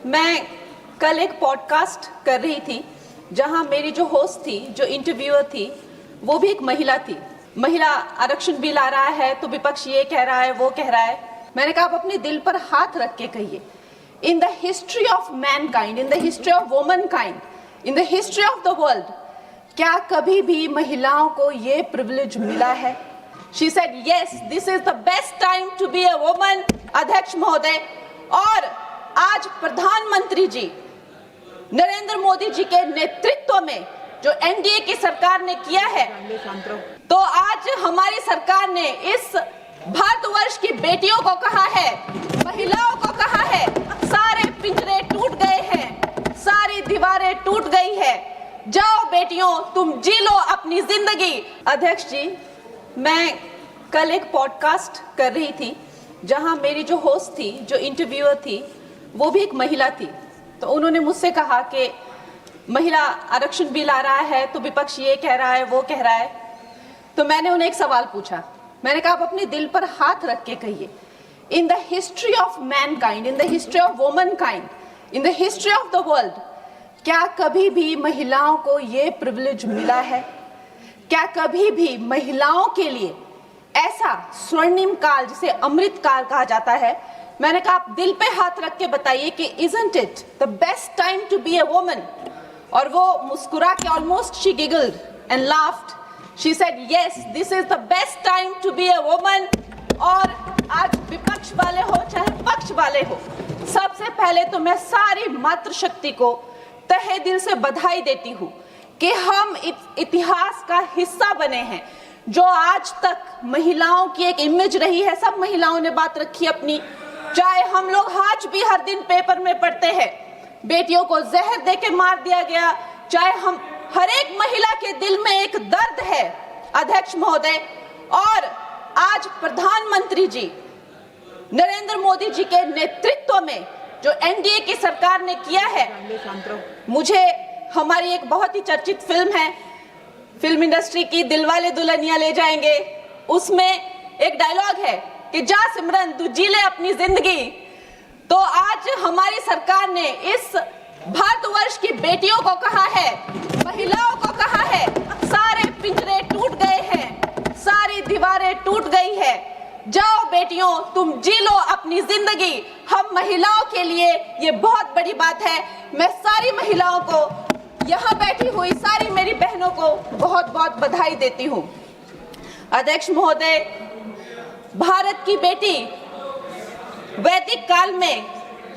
मैं कल एक पॉडकास्ट कर रही थी जहां मेरी जो होस्ट थी, जो इंटरव्यूअर थी, वो भी एक महिला थी। महिला आरक्षण बिल आ रहा है तो विपक्ष ये कह रहा है, वो कह रहा है। मैंने कहा आप अपने दिल पर हाथ रख के कहिए, in the history of mankind, in the history of womankind, in the history of the world, क्या कभी भी महिलाओं को ये प्रिविलेज मिला है? She said, yes, this is the best time to be a woman, अध्यक्ष महोदय। और आज प्रधानमंत्री जी नरेंद्र मोदी जी के नेतृत्व में जो एनडीए की सरकार ने किया है, तो आज हमारी सरकार ने इस भारतवर्ष की बेटियों को कहा है, महिलाओं को कहा है, सारे पिंजरे टूट गए हैं, सारी दीवारें टूट गई है, जाओ बेटियों तुम जी लो अपनी जिंदगी। अध्यक्ष जी, मैं कल एक पॉडकास्ट कर रही थी जहां मेरी जो होस्ट थी, जो इंटरव्यूअर थी, वो भी एक महिला थी। तो उन्होंने मुझसे कहा कि महिला आरक्षण बिल आ रहा है तो विपक्ष ये कह रहा है, वो कह रहा है। तो मैंने उन्हें एक सवाल पूछा। मैंने कहा आप अपने दिल पर हाथ रख के कहिए, in the history of mankind, in the history of womankind, in the history of the world, क्या कभी भी महिलाओं को ये प्रिविलेज मिला है? क्या कभी भी महिलाओं के लिए ऐसा स्वर्णिम काल, जिसे अमृत काल कहा जाता है? मैंने कहा आप दिल पे हाथ रख के बताइए कि isn't it the best time to be a woman? और वो मुस्कुरा के almost she giggled and laughed. She said yes, this is the best time to be a woman. और आज विपक्ष वाले हो चाहे पक्ष वाले हो, सबसे पहले तो मैं सारी मातृशक्ति को तहे दिल से बधाई देती हूँ कि हम इतिहास का हिस्सा बने हैं। जो आज तक महिलाओं की एक इमेज रही है, सब महिलाओं ने बात रखी अपनी, चाहे हम लोग आज भी हर दिन पेपर में पढ़ते हैं बेटियों को जहर देके मार दिया गया, चाहे हम हर एक महिला के दिल में एक दर्द है अध्यक्ष महोदय। और आज प्रधानमंत्री जी नरेंद्र मोदी जी के नेतृत्व में जो एनडीए की सरकार ने किया है, मुझे हमारी एक बहुत ही चर्चित फिल्म है, फिल्म इंडस्ट्री की, दिलवाले दुल्हनिया ले जाएंगे, उसमें एक डायलॉग है कि जा सिमरन तू जी ले अपनी जिंदगी। तो आज हमारी सरकार ने इस भारतवर्ष की बेटियों को कहा है, महिलाओं को कहा है, सारे पिंजरे टूट गए हैं, सारी दीवारें टूट गई है, जाओ बेटियों तुम जी लो अपनी जिंदगी। हम महिलाओं के लिए ये बहुत बड़ी बात है। मैं सारी महिलाओं को, यहाँ बैठी हुई सारी मेरी बहनों को बहुत बहुत बधाई देती हूँ। अध्यक्ष महोदय, भारत की बेटी वैदिक काल में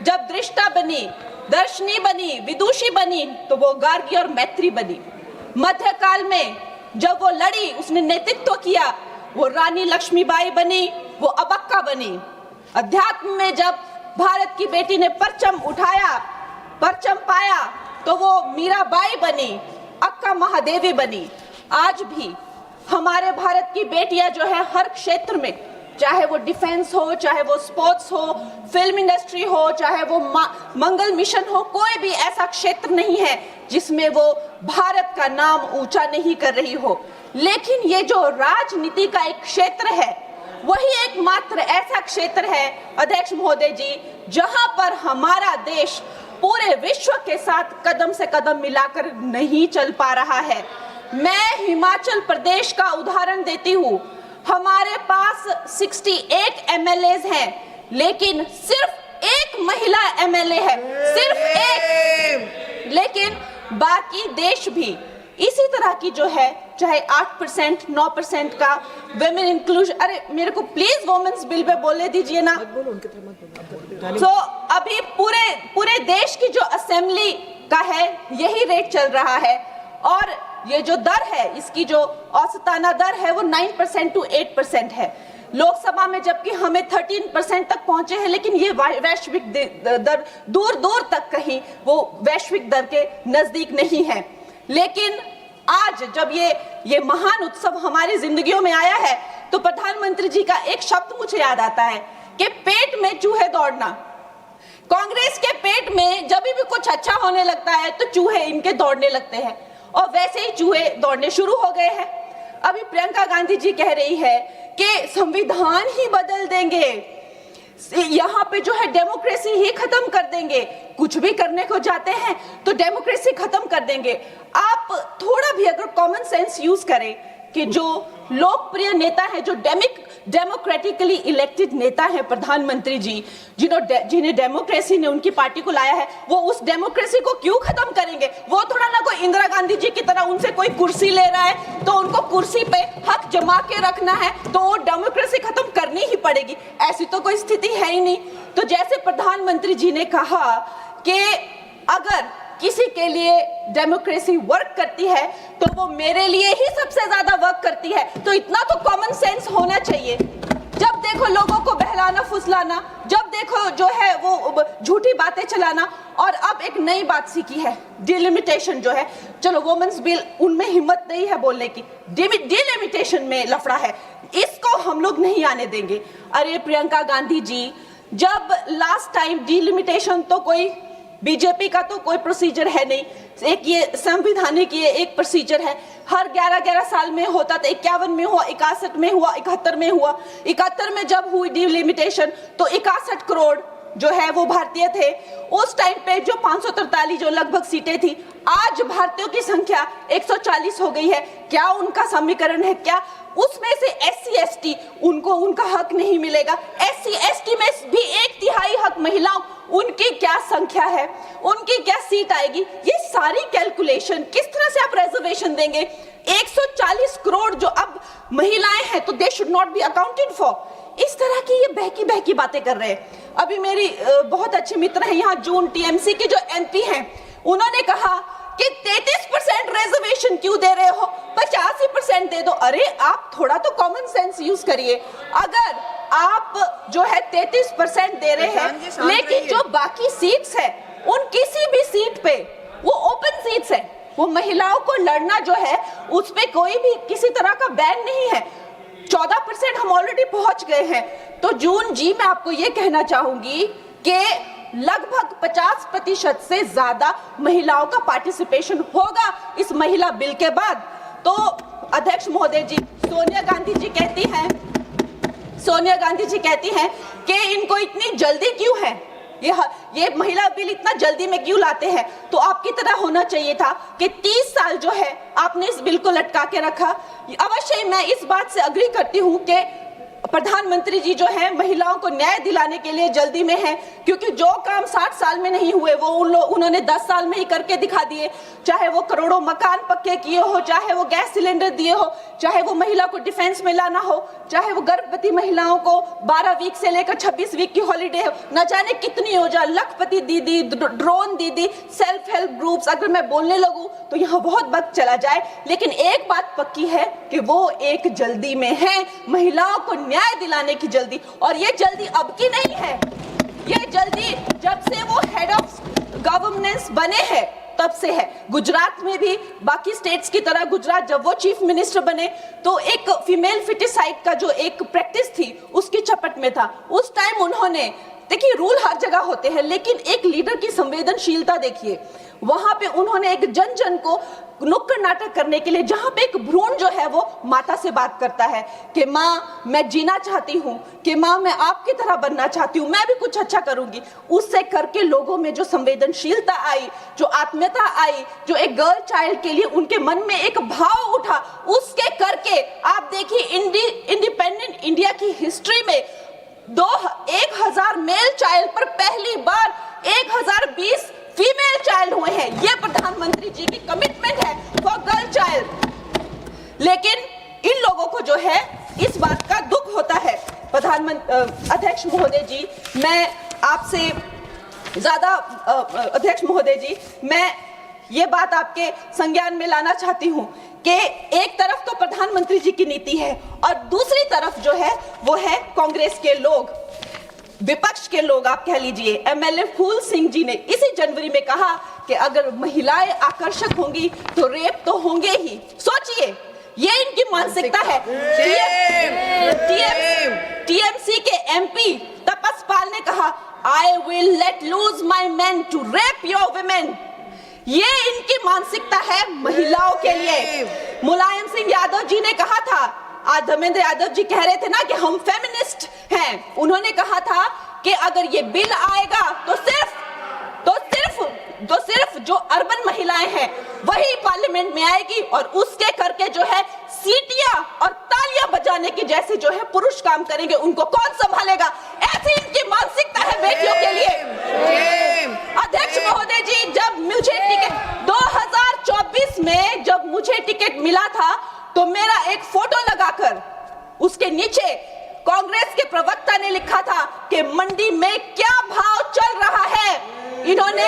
जब दृष्टा बनी, दर्शनी बनी, विदुषी बनी, तो वो गार्गी और मैत्री बनी। मध्यकाल में जब वो लड़ी, उसने नेतृत्व किया, वो रानी लक्ष्मीबाई बनी, वो अबक्का बनी। अध्यात्म में जब भारत की बेटी ने परचम उठाया, परचम पाया, तो वो मीराबाई बनी, अक्का महादेवी बनी। आज भी हमारे भारत की बेटियां जो है हर क्षेत्र में, चाहे वो डिफेंस हो, चाहे वो स्पोर्ट्स हो, फिल्म इंडस्ट्री हो, चाहे वो मंगल मिशन हो, कोई भी ऐसा क्षेत्र नहीं है जिसमें वो भारत का नाम ऊंचा नहीं कर रही हो। लेकिन ये जो राजनीति का एक क्षेत्र है, वही एकमात्र ऐसा क्षेत्र है अध्यक्ष महोदय जी, जहां पर हमारा देश पूरे विश्व के साथ कदम से कदम मिलाकर नहीं चल पा रहा है। मैं हिमाचल प्रदेश का उदाहरण देती हूँ। हमारे पास 68 एमएलएज हैं, लेकिन सिर्फ एक महिला एमएलए है, सिर्फ एक। लेकिन बाकी देश भी इसी तरह की जो है, चाहे 8%, 9% का वुमेन इंक्लूजन। अरे मेरे को प्लीज वुमेन्स बिल पे बोलने दीजिए ना। तो अभी पूरे देश की जो असेंबली का है, यही रेट चल रहा है। और ये जो दर है, इसकी जो औसताना दर है, वो 9% to 8% है। लोकसभा में जबकि हमें 13% तक पहुंचे हैं, लेकिन ये वैश्विक दर दूर दूर तक कहीं वो वैश्विक दर के नजदीक नहीं है। लेकिन आज जब ये महान उत्सव हमारी जिंदगियों में आया है, तो प्रधानमंत्री जी का एक शब्द मुझे याद आता है कि पेट में चूहे दौड़ना। कांग्रेस के पेट में जब भी कुछ अच्छा होने लगता है तो चूहे इनके दौड़ने लगते हैं, और वैसे ही चूहे दौड़ने शुरू हो गए हैं। अभी प्रियंका गांधी जी कह रही है कि संविधान ही बदल देंगे, यहाँ पे जो है डेमोक्रेसी ही खत्म कर देंगे, कुछ भी करने को जाते हैं तो डेमोक्रेसी खत्म कर देंगे। आप थोड़ा भी अगर कॉमन सेंस यूज करें कि जो लोकप्रिय नेता है, जो डेमोक्रेटिकली इलेक्टेड नेता है प्रधानमंत्री जी, जिन्हें डेमोक्रेसी ने उनकी पार्टी को लाया है, वो उस डेमोक्रेसी को क्यों खत्म करेंगे? वो थोड़ा ना कोई इंदिरा गांधी जी की तरह उनसे कोई कुर्सी ले रहा है तो उनको कुर्सी पे हक जमा के रखना है तो वो डेमोक्रेसी खत्म करनी ही पड़ेगी, ऐसी तो कोई स्थिति है ही नहीं। तो जैसे प्रधानमंत्री जी ने कहा कि अगर किसी के लिए डेमोक्रेसी वर्क करती है तो वो मेरे लिए ही सबसे ज्यादा वर्क करती है, तो इतना तो कॉमन सेंस होना चाहिए। जब देखो लोगों को बहलाना फुसलाना, जब देखो जो है वो झूठी बातें चलाना, और अब एक नई बात सीखी है, डिलिमिटेशन जो है, चलो वुमेन्स बिल उनमें हिम्मत नहीं है बोलने की, डिलिमिटेशन में लफड़ा है, इसको हम लोग नहीं आने देंगे। अरे प्रियंका गांधी जी, जब लास्ट टाइम डिलिमिटेशन तो कोई बीजेपी का तो कोई प्रोसीजर है नहीं, एक ये संवैधानिक ये एक प्रोसीजर है, हर 11-11 साल में होता था, 51 में हुआ, 61 में हुआ, 71 में हुआ। 71 में जब हुई डिलिमिटेशन तो 61 करोड़ जो है वो भारतीय थे। उस टाइम पे जो 543 जो लगभग सीटें थी, आज भारतीयों की संख्या 140 हो गई है। क्या उनका समीकरण है? क्या उसमें से SC ST उनको उनका हक नहीं मिलेगा? SC ST में भी 1/3 हक महिलाओं, उनकी क्या संख्या है, उनकी क्या सीट आएगी? ये सारी कैलकुलेशन किस तरह से आप रिजर्वेशन देंगे? 140 करोड़ जो अब महिलाएं हैं तो they should not be accounted for. इस तरह की ये बहकी बातें कर रहे हैं। अभी मेरी बहुत अच्छे मित्र हैं यहाँ जून TMC के जो MP हैं, उन्होंने कहा कि 33% रिजर्वेशन क्यों दे रहे हो, 85% दे दो। अरे आप थोड़ा तो कॉमन सेंस यूज करिए। अगर आप जो है 33% दे रहे हैं लेकिन जो बाकी सीट्स है उन किसी भी सीट पे वो ओपन सीट्स है, वो महिलाओं को लड़ना जो है उस पे कोई भी किसी तरह का बैन नहीं है। 14% हम ऑलरेडी पहुंच गए हैं। तो जून जी, मैं आपको ये कहना चाहूंगी कि लगभग 50% से ज्यादा महिलाओं का पार्टिसिपेशन होगा इस महिला बिल के बाद। तो अध्यक्ष महोदय जी, सोनिया गांधी जी कहती हैं कि इनको इतनी जल्दी क्यों है, ये महिला बिल इतना जल्दी में क्यों लाते हैं? तो आपकी तरह होना चाहिए था कि 30 साल जो है आपने इस बिल को लटका के रखा। अवश्य मैं इस बात से अग्री करती हूँ कि प्रधानमंत्री जी जो है महिलाओं को न्याय दिलाने के लिए जल्दी में है, क्योंकि जो काम 60 साल में नहीं हुए वो उन्होंने 10 साल में ही करके दिखा दिए। चाहे वो करोड़ों मकान पक्के किए हो, चाहे वो गैस सिलेंडर दिए हो, चाहे वो महिला को डिफेंस में लाना हो, चाहे वो गर्भवती महिलाओं को 12 वीक से लेकर 26 वीक की हॉलीडे हो, न जाने कितनी योजना, लखपति दीदी, ड्रोन दीदी, सेल्फ हेल्प ग्रुप्स, अगर मैं बोलने लगूं तो यहाँ बहुत वक्त चला जाए। लेकिन एक बात पक्की है कि वो एक जल्दी में है, महिलाओं को न्याय दिलाने की जल्दी। और ये जल्दी अब की नहीं है, ये जल्दी जब से वो हेड ऑफ गवर्नेंस बने हैं तब से है। गुजरात में भी बाकी स्टेट्स की तरह गुजरात जब वो चीफ मिनिस्टर बने तो एक फीमेल फिटिसाइड का जो एक प्रैक्टिस थी उसकी चपेट में था। उस टाइम उन्होंने, देखिए रूल हर जगह होते हैं लेकिन एक लीडर की संवेदनशीलता देखिए, वहां पे उन्होंने एक जन को नुक्कड़ नाटक करने के लिए, जहां पे एक भ्रूण जो है वो माता से बात करता है कि माँ मैं जीना चाहती हूँ, कि माँ मैं आपकी तरह बनना चाहती हूँ, मैं भी कुछ अच्छा करूंगी, उससे करके लोगों में जो संवेदनशीलता आई, जो आत्मीयता आई, जो एक गर्ल चाइल्ड के लिए उनके मन में एक भाव उठा, उसके करके आप देखिए इंडिपेंडेंट इंडिया की हिस्ट्री में 1000 मेल चाइल्ड पर पहली बार 1020 फीमेल चाइल्ड हुए हैं। ये प्रधानमंत्री जी की कमिटमेंट है फॉर गर्ल चाइल्ड। लेकिन इन लोगों को जो है इस बात का दुख होता है। अध्यक्ष महोदय जी, मैं आपसे ज्यादा अध्यक्ष महोदय जी, मैं ये बात आपके संज्ञान में लाना चाहती हूँ कि एक तरफ तो प्रधानमंत्री जी की नीति है और दूसरी तरफ जो है वो है कांग्रेस के लोग, विपक्ष के लोग आप कह लीजिए। MLA फूल सिंह जी ने इसी जनवरी में कहा कि अगर महिलाएं आकर्षक होंगी तो रेप तो होंगे ही। सोचिए, ये इनकी मानसिकता है। TMC के MP तपस पाल ने कहा, I will let loose my men to rape your women। ये इनकी मानसिकता है महिलाओं के लिए। मुलायम सिंह यादव जी ने कहा था, आज धर्मेंद्र यादव जी कह रहे थे ना कि हम फेमिनिस्ट हैं, उन्होंने कहा था कि अगर ये बिल आएगा तो सिर्फ जो अर्बन महिलाएं हैं वही पार्लियामेंट में आएगी और उसके करके जो है सीटियां और तालियां बजाने की जैसे जो है पुरुष काम करेंगे, उनको कौन संभालेगा? ऐसी इनकी मानसिकता है बेटियों के लिए। अध्यक्ष महोदय जी, जब मुझे टिकट 2024 में जब मुझे टिकट मिला था तो मेरा एक फोटो लगाकर उसके नीचे कांग्रेस के प्रवक्ता ने लिखा था कि मंडी में क्या भाव चल रहा है। इन्होंने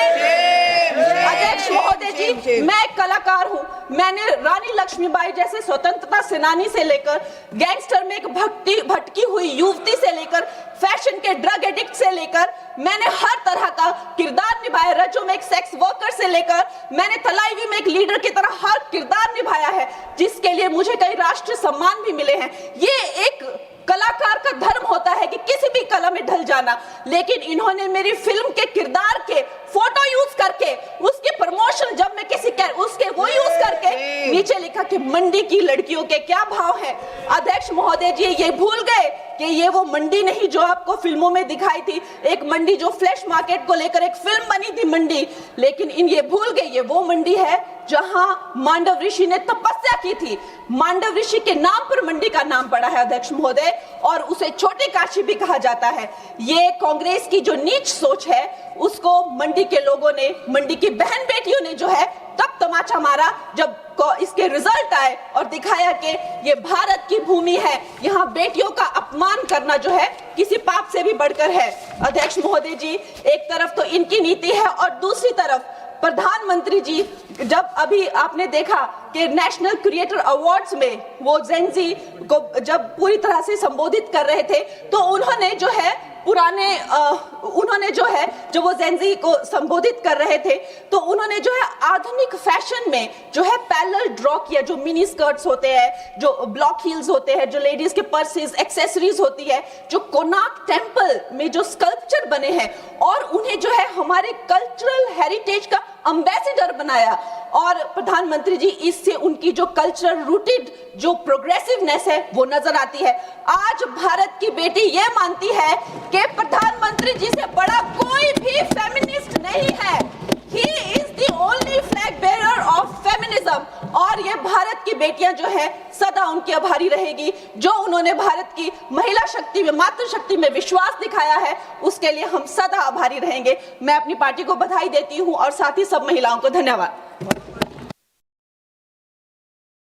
अध्यक्ष महोदय जी, मैं एक कलाकार हूं, मैंने रानी लक्ष्मीबाई जैसे स्वतंत्रता सेनानी से लेकर गैंगस्टर में एक भटकी हुई युवती से लेकर फैशन के ड्रग एडिक्ट से लेकर मैंने हर तरह का किरदार निभाया। रजो में एक सेक्स वर्कर से लेकर मैंने तलाईवी में एक लीडर की तरह हर किरदार निभाया है, जिसके लिए मुझे कई राष्ट्रीय सम्मान भी मिले हैं। ये एक कलाकार का धर्म होता है कि किसी भी कला में ढल जाना, लेकिन इन्होंने मेरी फिल्म के किरदार के फोटो यूज करके उसके प्रमोशन जब मैं किसी उसके वो यूज करके नीचे लिखा कि मंडी की लड़कियों के क्या भाव है। अध्यक्ष महोदय जी, ये भूल गए कि ये वो मंडी नहीं जो आपको फिल्मों में दिखाई थी, एक मंडी जो फ्लैश मार्केट को लेकर एक फिल्म बनी थी मंडी, लेकिन ये भूल गए ये वो मंडी है जहां मांडव ऋषि ने तपस्या की थी। मांडव ऋषि के नाम पर मंडी का नाम पड़ा है अध्यक्ष महोदय, और उसे छोटी काशी भी कहा जाता है। ये कांग्रेस की जो नीच सोच है उसको मंडी के लोगों ने, मंडी की बहन बेटियों ने जो है तब तमाचा मारा जब इसके रिजल्ट आए और दिखाया कि ये भारत की भूमि है, यहाँ बेटियों का अपमान करना जो है किसी पाप से भी बढ़कर है। अध्यक्ष महोदय जी, एक तरफ तो इनकी नीति है और दूसरी तरफ प्रधानमंत्री जी, जब अभी आपने देखा कि नेशनल क्रिएटर अवार्ड्स में वो जेनजी को जब पूरी तरह से संबोधित कर रहे थे तो उन्होंने जो है जब वो जेनजी को संबोधित कर रहे थे तो उन्होंने जो है आधुनिक फैशन में जो है पैरेलल ड्रॉ किया, जो मिनी स्कर्ट्स होते हैं, जो ब्लॉक हील्स होते हैं, जो लेडीज के पर्सेस, एक्सेसरीज होती है, जो कोणार्क टेम्पल में जो स्कल्पचर बने हैं, और उन्हें जो है हमारे कल्चरल हेरिटेज का एम्बेसडर बनाया। और प्रधानमंत्री जी, इससे उनकी जो कल्चरल रूटेड जो प्रोग्रेसिवनेस है वो नजर आती है। आज भारत की बेटी ये मानती है कि प्रधानमंत्री जी से बड़ा कोई भी फेमिनिस्ट नहीं है। He is the only flag bearer of feminism। और ये भारत की बेटियां जो है सदा उनकी आभारी रहेगी, जो उन्होंने भारत की महिला शक्ति में, मातृशक्ति में विश्वास दिखाया है, उसके लिए हम सदा आभारी रहेंगे। मैं अपनी पार्टी को बधाई देती हूं और साथ ही सब महिलाओं को धन्यवाद।